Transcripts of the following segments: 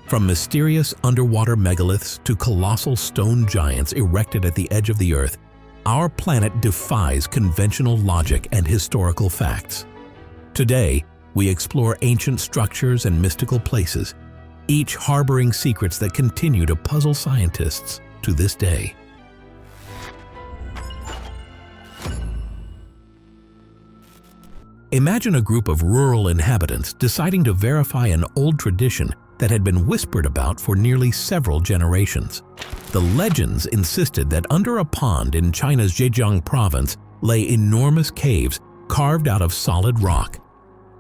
From mysterious underwater megaliths to colossal stone giants erected at the edge of the Earth, our planet defies conventional logic and historical facts. Today, we explore ancient structures and mystical places, each harboring secrets that continue to puzzle scientists to this day. Imagine a group of rural inhabitants deciding to verify an old tradition that had been whispered about for nearly several generations. The legends insisted that under a pond in China's Zhejiang province lay enormous caves carved out of solid rock.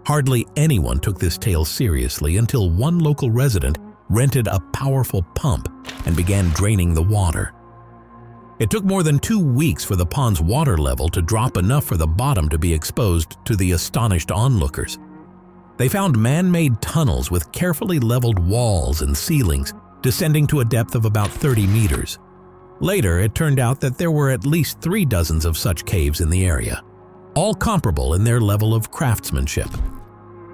Hardly anyone took this tale seriously until one local resident rented a powerful pump and began draining the water. It took more than 2 weeks for the pond's water level to drop enough for the bottom to be exposed to the astonished onlookers. They found man-made tunnels with carefully leveled walls and ceilings descending to a depth of about 30 meters. Later, it turned out that there were at least 3 dozens of such caves in the area, all comparable in their level of craftsmanship.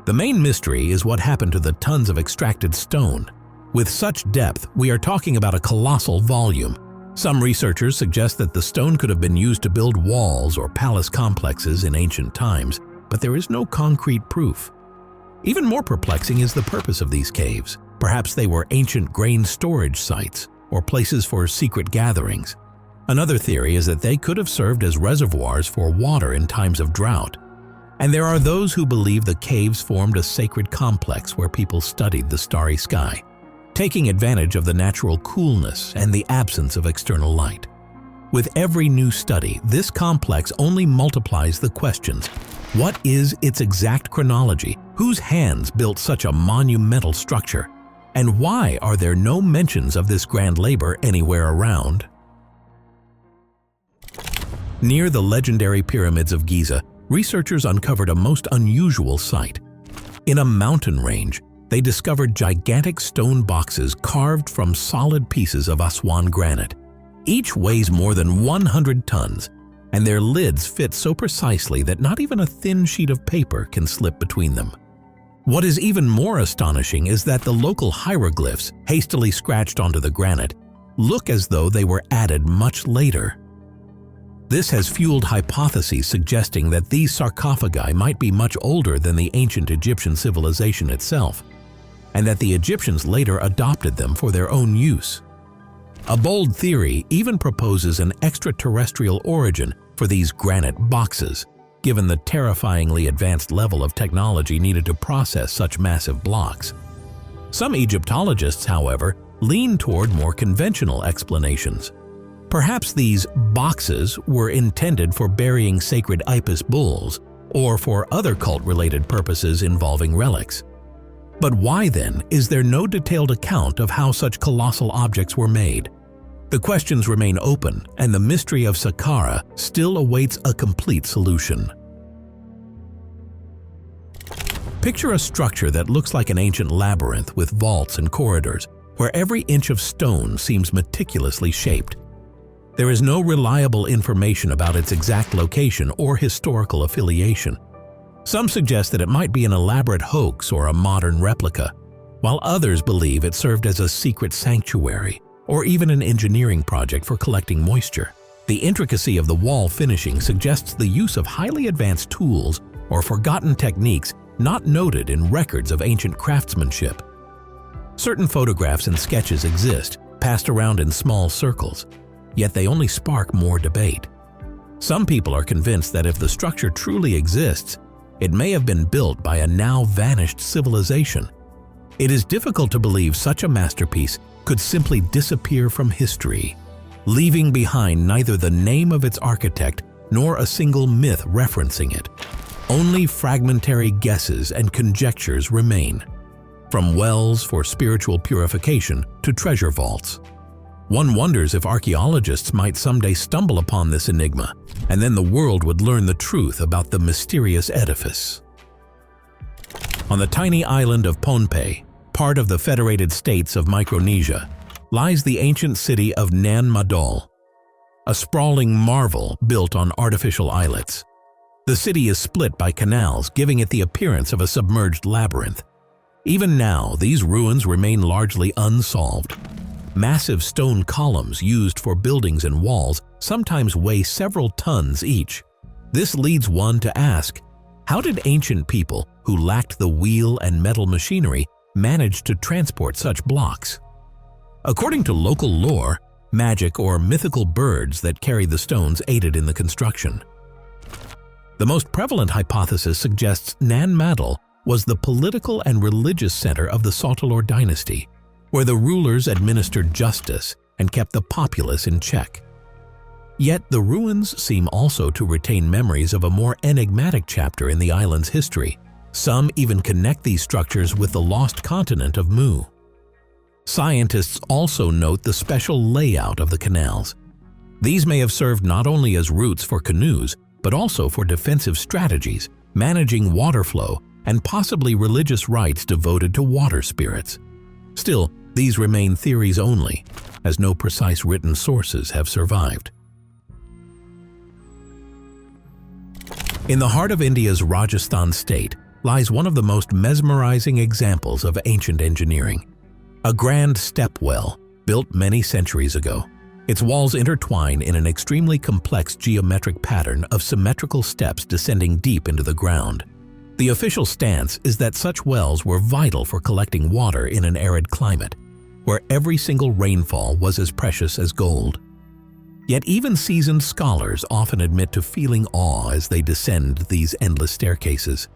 The main mystery is what happened to the tons of extracted stone. With such depth, we are talking about a colossal volume. Some researchers suggest that the stone could have been used to build walls or palace complexes in ancient times, but there is no concrete proof. Even more perplexing is the purpose of these caves. Perhaps they were ancient grain storage sites or places for secret gatherings. Another theory is that they could have served as reservoirs for water in times of drought. And there are those who believe the caves formed a sacred complex where people studied the starry sky, taking advantage of the natural coolness and the absence of external light. With every new study, this complex only multiplies the questions. What is its exact chronology? Whose hands built such a monumental structure? And why are there no mentions of this grand labor anywhere around? Near the legendary pyramids of Giza, researchers uncovered a most unusual sight. In a mountain range, they discovered gigantic stone boxes carved from solid pieces of Aswan granite. Each weighs more than 100 tons, and their lids fit so precisely that not even a thin sheet of paper can slip between them. What is even more astonishing is that the local hieroglyphs, hastily scratched onto the granite, look as though they were added much later. This has fueled hypotheses suggesting that these sarcophagi might be much older than the ancient Egyptian civilization itself, and that the Egyptians later adopted them for their own use. A bold theory even proposes an extraterrestrial origin for these granite boxes, given the terrifyingly advanced level of technology needed to process such massive blocks. Some Egyptologists, however, lean toward more conventional explanations. Perhaps these boxes were intended for burying sacred Ibis bulls or for other cult-related purposes involving relics. But why then is there no detailed account of how such colossal objects were made? The questions remain open, and the mystery of Saqqara still awaits a complete solution. Picture a structure that looks like an ancient labyrinth with vaults and corridors, where every inch of stone seems meticulously shaped. There is no reliable information about its exact location or historical affiliation. Some suggest that it might be an elaborate hoax or a modern replica, while others believe it served as a secret sanctuary or even an engineering project for collecting moisture. The intricacy of the wall finishing suggests the use of highly advanced tools or forgotten techniques not noted in records of ancient craftsmanship. Certain photographs and sketches exist, passed around in small circles, yet they only spark more debate. Some people are convinced that if the structure truly exists, it may have been built by a now vanished civilization. It is difficult to believe such a masterpiece could simply disappear from history, leaving behind neither the name of its architect nor a single myth referencing it. Only fragmentary guesses and conjectures remain, from wells for spiritual purification to treasure vaults. One wonders if archaeologists might someday stumble upon this enigma, and then the world would learn the truth about the mysterious edifice. On the tiny island of Pohnpei, part of the Federated States of Micronesia, lies the ancient city of Nan Madol, a sprawling marvel built on artificial islets. The city is split by canals, giving it the appearance of a submerged labyrinth. Even now, these ruins remain largely unsolved. Massive stone columns used for buildings and walls sometimes weigh several tons each. This leads one to ask, how did ancient people who lacked the wheel and metal machinery manage to transport such blocks? According to local lore, magic or mythical birds that carried the stones aided in the construction. The most prevalent hypothesis suggests Nan Madol was the political and religious center of the Saqqara dynasty, where the rulers administered justice and kept the populace in check. Yet the ruins seem also to retain memories of a more enigmatic chapter in the island's history. Some even connect these structures with the lost continent of Mu. Scientists also note the special layout of the canals. These may have served not only as routes for canoes, but also for defensive strategies, managing water flow, and possibly religious rites devoted to water spirits. Still, these remain theories only, as no precise written sources have survived. In the heart of India's Rajasthan state lies one of the most mesmerizing examples of ancient engineering. A grand step well, built many centuries ago. Its walls intertwine in an extremely complex geometric pattern of symmetrical steps descending deep into the ground. The official stance is that such wells were vital for collecting water in an arid climate, where every single rainfall was as precious as gold. Yet even seasoned scholars often admit to feeling awe as they descend these endless staircases.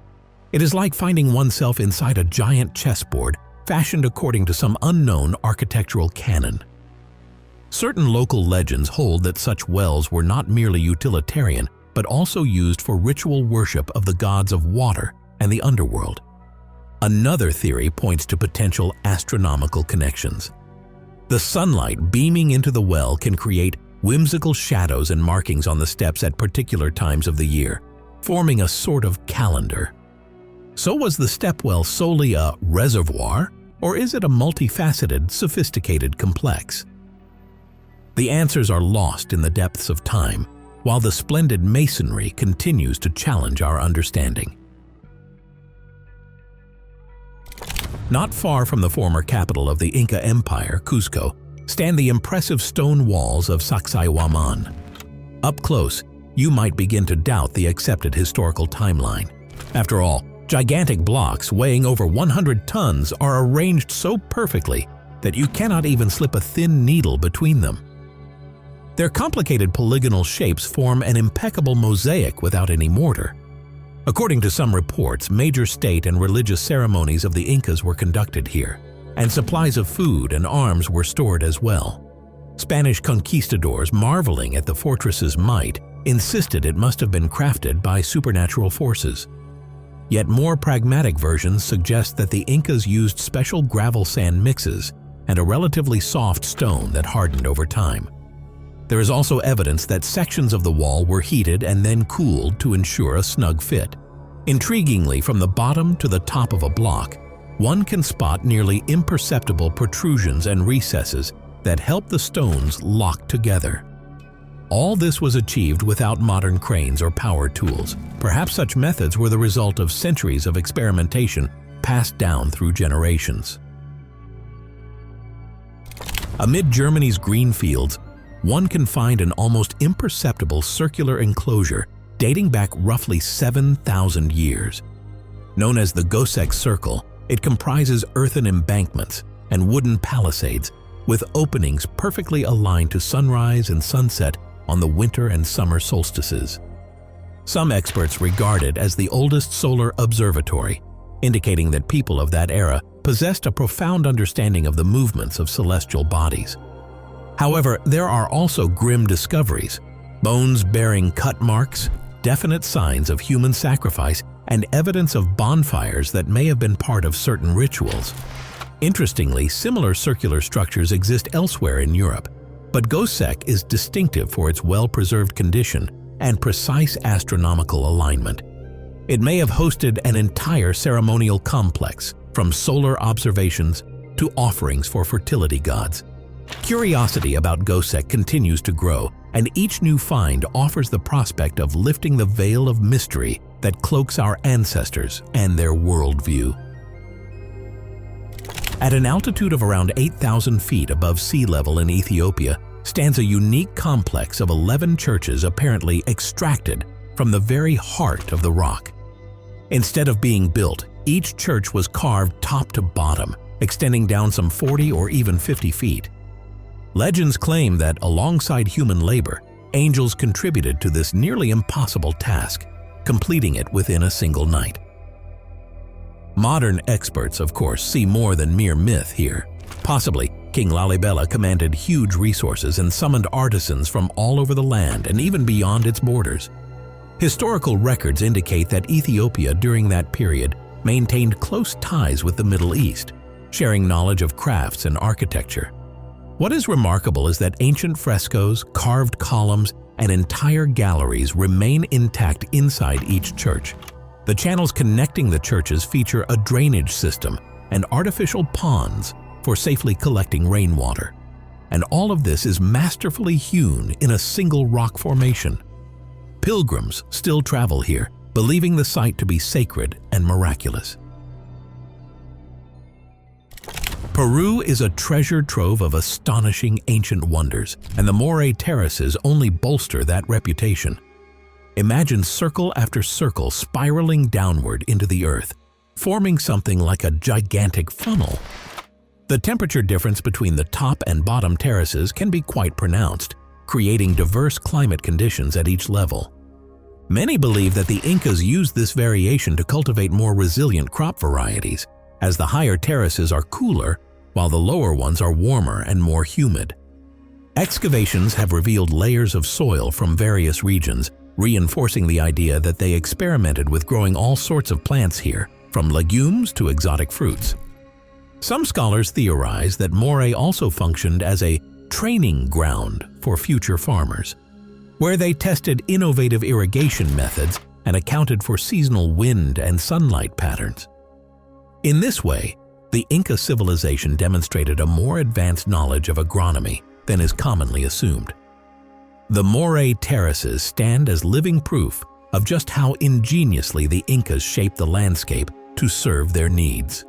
It is like finding oneself inside a giant chessboard fashioned according to some unknown architectural canon. Certain local legends hold that such wells were not merely utilitarian, but also used for ritual worship of the gods of water and the underworld. Another theory points to potential astronomical connections. The sunlight beaming into the well can create whimsical shadows and markings on the steps at particular times of the year, forming a sort of calendar. So was the stepwell solely a reservoir, or is it a multifaceted, sophisticated complex? The answers are lost in the depths of time, while the splendid masonry continues to challenge our understanding. Not far from the former capital of the Inca Empire, Cusco, stand the impressive stone walls of Sacsayhuaman. Up close, you might begin to doubt the accepted historical timeline. After all, gigantic blocks weighing over 100 tons are arranged so perfectly that you cannot even slip a thin needle between them. Their complicated polygonal shapes form an impeccable mosaic without any mortar. According to some reports, major state and religious ceremonies of the Incas were conducted here, and supplies of food and arms were stored as well. Spanish conquistadors, marveling at the fortress's might, insisted it must have been crafted by supernatural forces. Yet more pragmatic versions suggest that the Incas used special gravel sand mixes and a relatively soft stone that hardened over time. There is also evidence that sections of the wall were heated and then cooled to ensure a snug fit. Intriguingly, from the bottom to the top of a block, one can spot nearly imperceptible protrusions and recesses that help the stones lock together. All this was achieved without modern cranes or power tools. Perhaps such methods were the result of centuries of experimentation passed down through generations. Amid Germany's green fields, one can find an almost imperceptible circular enclosure dating back roughly 7,000 years. Known as the Goseck Circle, it comprises earthen embankments and wooden palisades with openings perfectly aligned to sunrise and sunset on the winter and summer solstices. Some experts regard it as the oldest solar observatory, indicating that people of that era possessed a profound understanding of the movements of celestial bodies. However, there are also grim discoveries: bones bearing cut marks, definite signs of human sacrifice, and evidence of bonfires that may have been part of certain rituals. Interestingly, similar circular structures exist elsewhere in Europe, but Goseck is distinctive for its well-preserved condition and precise astronomical alignment. It may have hosted an entire ceremonial complex, from solar observations to offerings for fertility gods. Curiosity about Goseck continues to grow, and each new find offers the prospect of lifting the veil of mystery that cloaks our ancestors and their worldview. At an altitude of around 8,000 feet above sea level in Ethiopia stands a unique complex of 11 churches apparently extracted from the very heart of the rock. Instead of being built, each church was carved top to bottom, extending down some 40 or even 50 feet. Legends claim that alongside human labor, angels contributed to this nearly impossible task, completing it within a single night. Modern experts, of course, see more than mere myth here. Possibly, King Lalibela commanded huge resources and summoned artisans from all over the land and even beyond its borders. Historical records indicate that Ethiopia during that period maintained close ties with the Middle East, sharing knowledge of crafts and architecture. What is remarkable is that ancient frescoes, carved columns, and entire galleries remain intact inside each church. The channels connecting the churches feature a drainage system and artificial ponds for safely collecting rainwater. And all of this is masterfully hewn in a single rock formation. Pilgrims still travel here, believing the site to be sacred and miraculous. Peru is a treasure trove of astonishing ancient wonders, and the Moray terraces only bolster that reputation. Imagine circle after circle spiraling downward into the earth, forming something like a gigantic funnel. The temperature difference between the top and bottom terraces can be quite pronounced, creating diverse climate conditions at each level. Many believe that the Incas used this variation to cultivate more resilient crop varieties, as the higher terraces are cooler while the lower ones are warmer and more humid. Excavations have revealed layers of soil from various regions, reinforcing the idea that they experimented with growing all sorts of plants here, from legumes to exotic fruits. Some scholars theorize that Moray also functioned as a training ground for future farmers, where they tested innovative irrigation methods and accounted for seasonal wind and sunlight patterns. In this way, the Inca civilization demonstrated a more advanced knowledge of agronomy than is commonly assumed. The Moray terraces stand as living proof of just how ingeniously the Incas shaped the landscape to serve their needs.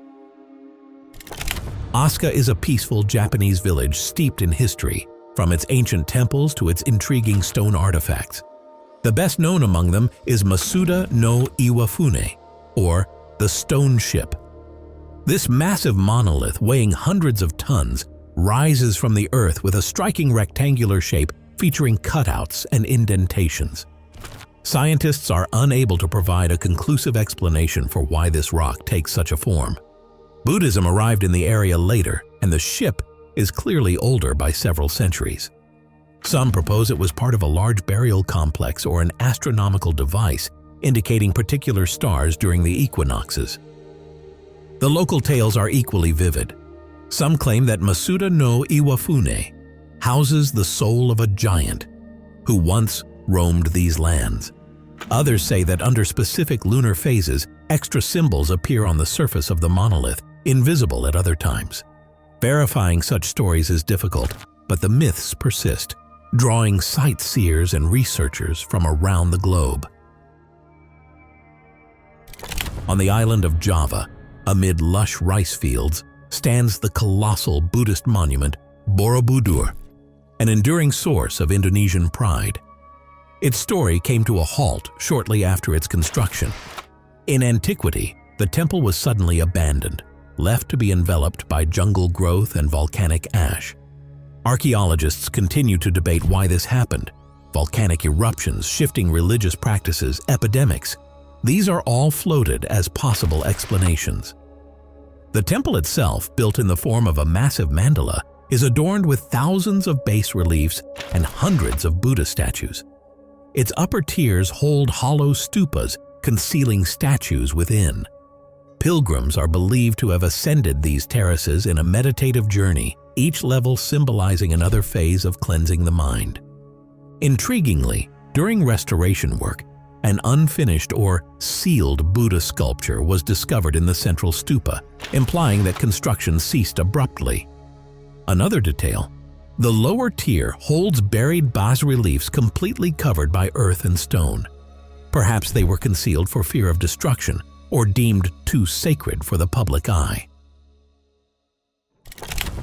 Asuka is a peaceful Japanese village steeped in history, from its ancient temples to its intriguing stone artifacts. The best known among them is Masuda no Iwafune, or the Stone Ship. This massive monolith weighing hundreds of tons rises from the earth with a striking rectangular shape featuring cutouts and indentations. Scientists are unable to provide a conclusive explanation for why this rock takes such a form. Buddhism arrived in the area later, and the ship is clearly older by several centuries. Some propose it was part of a large burial complex or an astronomical device indicating particular stars during the equinoxes. The local tales are equally vivid. Some claim that Masuda no Iwafune houses the soul of a giant who once roamed these lands. Others say that under specific lunar phases, extra symbols appear on the surface of the monolith, invisible at other times. Verifying such stories is difficult, but the myths persist, drawing sightseers and researchers from around the globe. On the island of Java, amid lush rice fields, stands the colossal Buddhist monument Borobudur, an enduring source of Indonesian pride. Its story came to a halt shortly after its construction. In antiquity, the temple was suddenly abandoned, left to be enveloped by jungle growth and volcanic ash. Archaeologists continue to debate why this happened. Volcanic eruptions, shifting religious practices, epidemics. These are all floated as possible explanations. The temple itself, built in the form of a massive mandala, is adorned with thousands of bas reliefs and hundreds of Buddha statues. Its upper tiers hold hollow stupas, concealing statues within. Pilgrims are believed to have ascended these terraces in a meditative journey, each level symbolizing another phase of cleansing the mind. Intriguingly, during restoration work, an unfinished or sealed Buddha sculpture was discovered in the central stupa, implying that construction ceased abruptly. Another detail: the lower tier holds buried bas-reliefs completely covered by earth and stone. Perhaps they were concealed for fear of destruction or deemed too sacred for the public eye.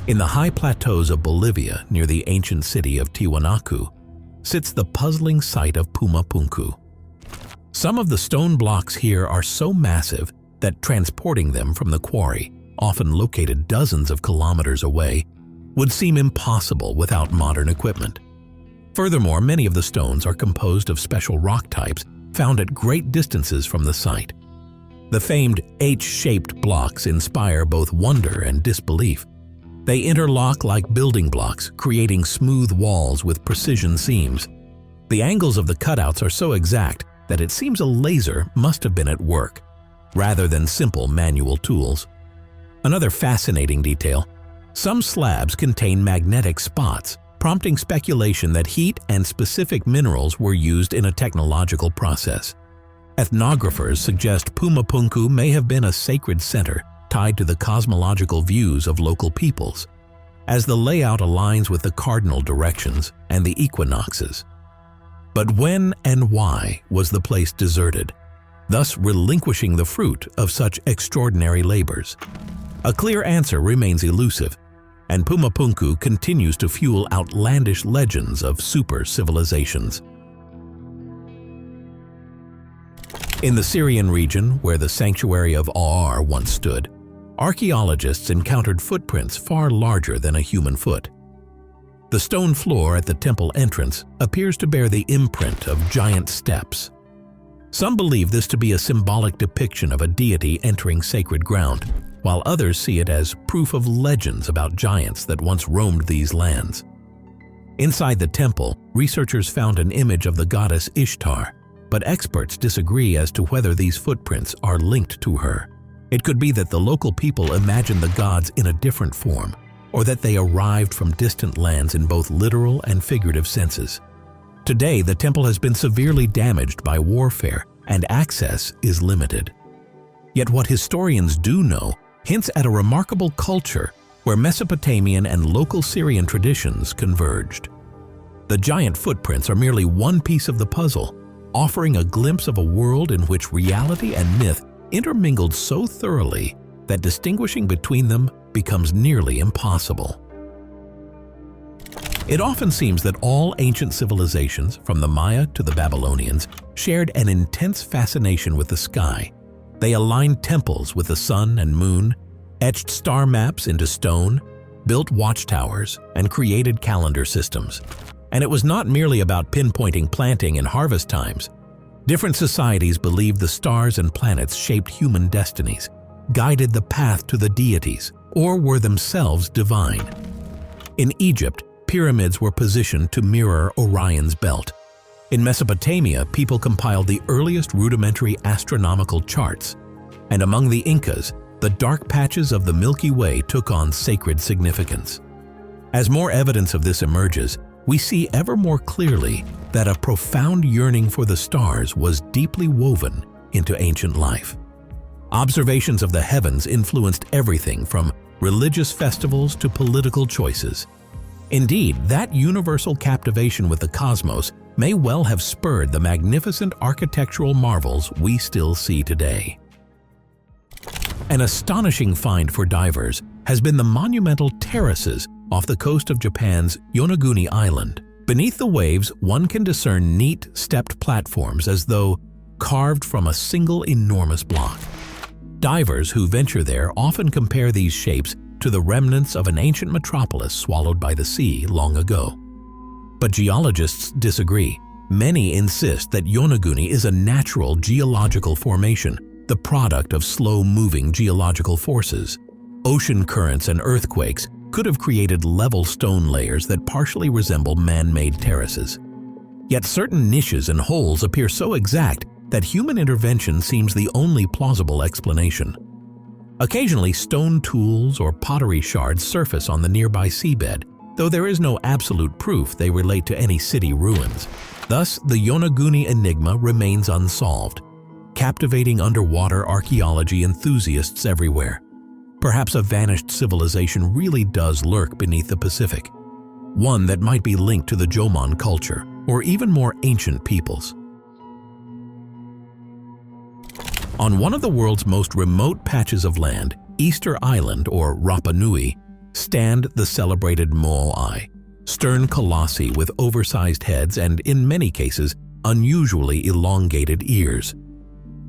In the high plateaus of Bolivia, near the ancient city of Tiwanaku, sits the puzzling site of Pumapunku. Some of the stone blocks here are so massive that transporting them from the quarry, often located dozens of kilometers away, would seem impossible without modern equipment. Furthermore, many of the stones are composed of special rock types found at great distances from the site. The famed H-shaped blocks inspire both wonder and disbelief. They interlock like building blocks, creating smooth walls with precision seams. The angles of the cutouts are so exact that it seems a laser must have been at work, rather than simple manual tools. Another fascinating detail: some slabs contain magnetic spots, prompting speculation that heat and specific minerals were used in a technological process. Ethnographers suggest Pumapunku may have been a sacred center tied to the cosmological views of local peoples, as the layout aligns with the cardinal directions and the equinoxes. But when and why was the place deserted, thus relinquishing the fruit of such extraordinary labors? A clear answer remains elusive, and Pumapunku continues to fuel outlandish legends of super civilizations. In the Syrian region, where the sanctuary of Aara once stood, archaeologists encountered footprints far larger than a human foot. The stone floor at the temple entrance appears to bear the imprint of giant steps. Some believe this to be a symbolic depiction of a deity entering sacred ground, while others see it as proof of legends about giants that once roamed these lands. Inside the temple, researchers found an image of the goddess Ishtar, but experts disagree as to whether these footprints are linked to her. It could be that the local people imagined the gods in a different form, or that they arrived from distant lands in both literal and figurative senses. Today, the temple has been severely damaged by warfare, and access is limited. Yet what historians do know hints at a remarkable culture where Mesopotamian and local Syrian traditions converged. The giant footprints are merely one piece of the puzzle, offering a glimpse of a world in which reality and myth intermingled so thoroughly that distinguishing between them becomes nearly impossible. It often seems that all ancient civilizations, from the Maya to the Babylonians, shared an intense fascination with the sky. They aligned temples with the sun and moon, etched star maps into stone, built watchtowers, and created calendar systems. And it was not merely about pinpointing planting and harvest times. Different societies believed the stars and planets shaped human destinies, guided the path to the deities, or were themselves divine. In Egypt, pyramids were positioned to mirror Orion's belt. In Mesopotamia, people compiled the earliest rudimentary astronomical charts. And among the Incas, the dark patches of the Milky Way took on sacred significance. As more evidence of this emerges, we see ever more clearly that a profound yearning for the stars was deeply woven into ancient life. Observations of the heavens influenced everything from religious festivals to political choices. Indeed, that universal captivation with the cosmos may well have spurred the magnificent architectural marvels we still see today. An astonishing find for divers has been the monumental terraces off the coast of Japan's Yonaguni Island. Beneath the waves, one can discern neat, stepped platforms as though carved from a single enormous block. Divers who venture there often compare these shapes to the remnants of an ancient metropolis swallowed by the sea long ago. But geologists disagree. Many insist that Yonaguni is a natural geological formation, the product of slow-moving geological forces. Ocean currents and earthquakes could have created level stone layers that partially resemble man-made terraces. Yet certain niches and holes appear so exact that human intervention seems the only plausible explanation. Occasionally, stone tools or pottery shards surface on the nearby seabed, though there is no absolute proof they relate to any city ruins. Thus, the Yonaguni enigma remains unsolved, captivating underwater archaeology enthusiasts everywhere. Perhaps a vanished civilization really does lurk beneath the Pacific, one that might be linked to the Jomon culture or even more ancient peoples. On one of the world's most remote patches of land, Easter Island or Rapa Nui, stand the celebrated Moai, stern colossi with oversized heads and, in many cases, unusually elongated ears.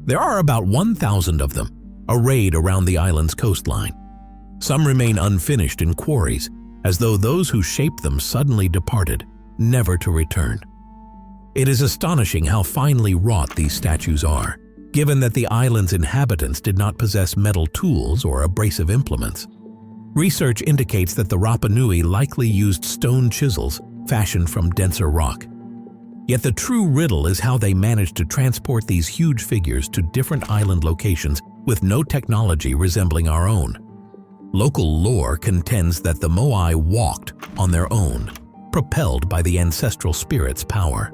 There are about 1,000 of them, arrayed around the island's coastline. Some remain unfinished in quarries, as though those who shaped them suddenly departed, never to return. It is astonishing how finely wrought these statues are, given that the island's inhabitants did not possess metal tools or abrasive implements. Research indicates that the Rapa Nui likely used stone chisels fashioned from denser rock. Yet the true riddle is how they managed to transport these huge figures to different island locations with no technology resembling our own. Local lore contends that the Moai walked on their own, propelled by the ancestral spirit's power.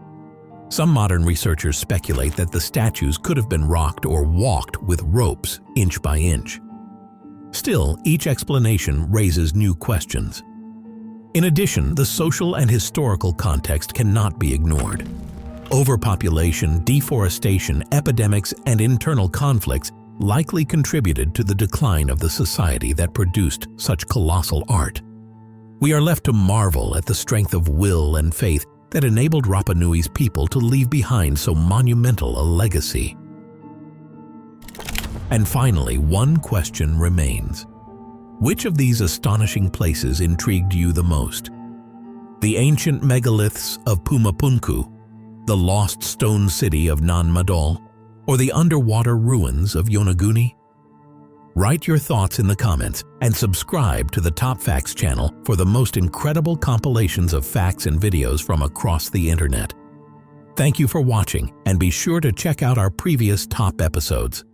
Some modern researchers speculate that the statues could have been rocked or walked with ropes inch by inch. Still, each explanation raises new questions. In addition, the social and historical context cannot be ignored. Overpopulation, deforestation, epidemics, and internal conflicts likely contributed to the decline of the society that produced such colossal art. We are left to marvel at the strength of will and faith that enabled Rapa Nui's people to leave behind so monumental a legacy. And finally, one question remains. Which of these astonishing places intrigued you the most? The ancient megaliths of Pumapunku, the lost stone city of Nan Madol, or the underwater ruins of Yonaguni? Write your thoughts in the comments and subscribe to the Top Facts channel for the most incredible compilations of facts and videos from across the internet. Thank you for watching, and be sure to check out our previous top episodes.